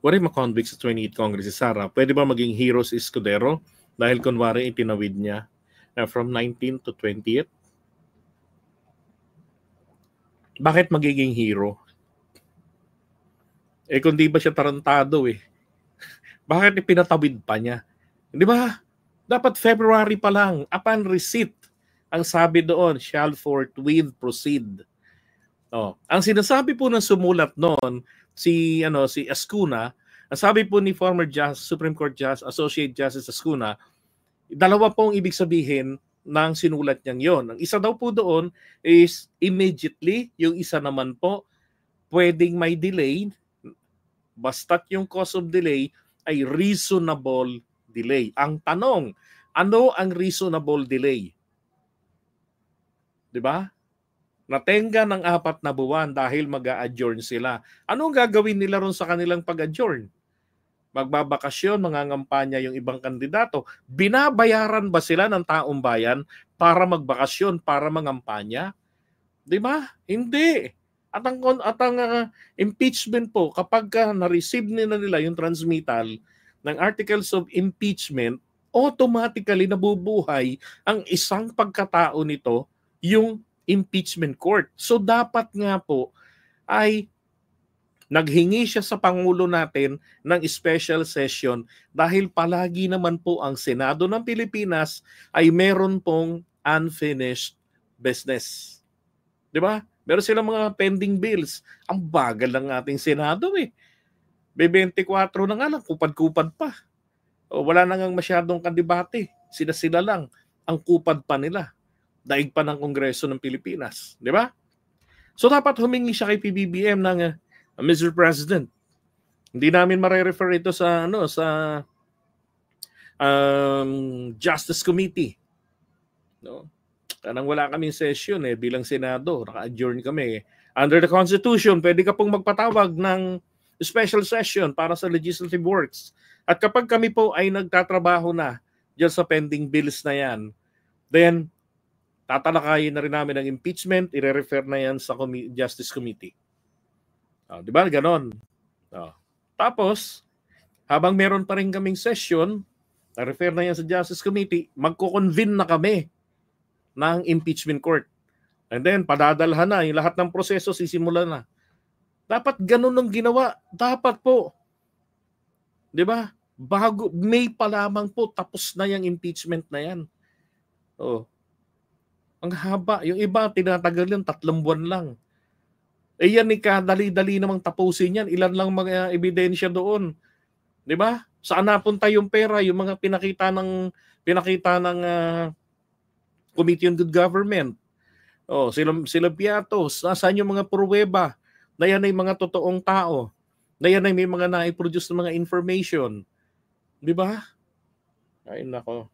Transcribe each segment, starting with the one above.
what if ma-convict sa 28th Congress si Sara? Pwede ba maging hero si Escudero? Dahil kunwari itinawid niya from 19 to 20th? Bakit magiging hero? Kung di ba siya tarantado Bakit ipinatawid pa niya? Di ba? Dapat February pa lang, upon receipt, ang sabi doon, shall forthwith proceed. Ang sinasabi po ng sumulat noon, si Escuna, ang sabi po ni former Supreme Court Justice, Associate Justice Escuna, dalawa pong ibig sabihin ng sinulat niyang yon. Ang isa daw po doon is immediately, yung isa naman po, pwedeng may delay, basta't yung cause of delay ay reasonable delay. Ang tanong, ano ang reasonable delay? Diba? Natenga ng 4 na buwan dahil mag-a-adjourn sila. Anong gagawin nila ron sa kanilang pag-adjourn? Magbabakasyon, mangangampanya yung ibang kandidato. Binabayaran ba sila ng taong bayan para magbakasyon, para mangampanya? Diba? Hindi. At ang impeachment po, kapag na-receive nila yung transmittal ng articles of impeachment, automatically nabubuhay ang isang pagkatao nito, yung impeachment court. So dapat nga po ay naghingi siya sa Pangulo natin ng special session dahil palagi naman po ang Senado ng Pilipinas ay meron pong unfinished business. Di ba? Meron silang mga pending bills. Ang bagal ng ating Senado May 24 na nga lang, kupad-kupad pa. Wala na nga masyadong kandibate. Sila lang ang kupad pa nila. Daig pa ng Kongreso ng Pilipinas. Di ba? So dapat humingi siya kay PBBM ng Mr. President. Hindi namin mare-refer ito sa Justice Committee. No? Kanang wala kaming session bilang Senado, naka-adjourn kami. Under the Constitution, pwede ka pong magpatawag ng special session para sa legislative works. At kapag kami po ay nagtatrabaho na diyan sa pending bills na yan, then tatalakayin na rin namin ang impeachment, i-refer na yan sa Justice Committee. Di ba? Ganon. Tapos, habang meron pa rin kaming session, na-refer na yan sa Justice Committee, magko-convene na kami ng impeachment court. And then, padadalhan na, yung lahat ng proseso sisimula na. Dapat ganon ang ginawa. Dapat po. Di ba? Bago, May pa lamang po, tapos na yung impeachment na yan. Ang haba. Yung iba, tinatagal yan, 3 buwan lang. Yan dali-dali namang tapusin yan. Ilan lang mga ebidensya doon. Di ba? Saan napunta yung pera? Yung mga pinakita ng Committee on Good Government. Sila Piatos. Nasaan yung mga pruweba? Na yan ay mga totoong tao. Na yan ay may mga na-produce ng mga information. Di ba? Ay, nako.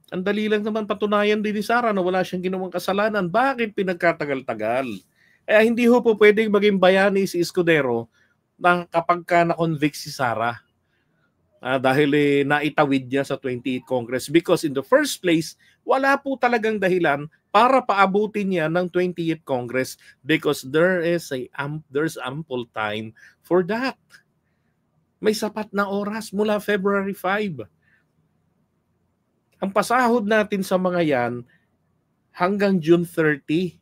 Ang dali lang naman patunayan din ni Sara na wala siyang ginawang kasalanan. Bakit pinagkatagal-tagal? Hindi ho po pwedeng maging bayani si Escudero na kapag na-convict si Sara. Dahil naitawid niya sa 28th Congress. Because in the first place, wala po talagang dahilan para paabutin niya ng 28th Congress because there's ample time for that. May sapat na oras mula February 5. Ang pasahod natin sa mga yan hanggang June 30.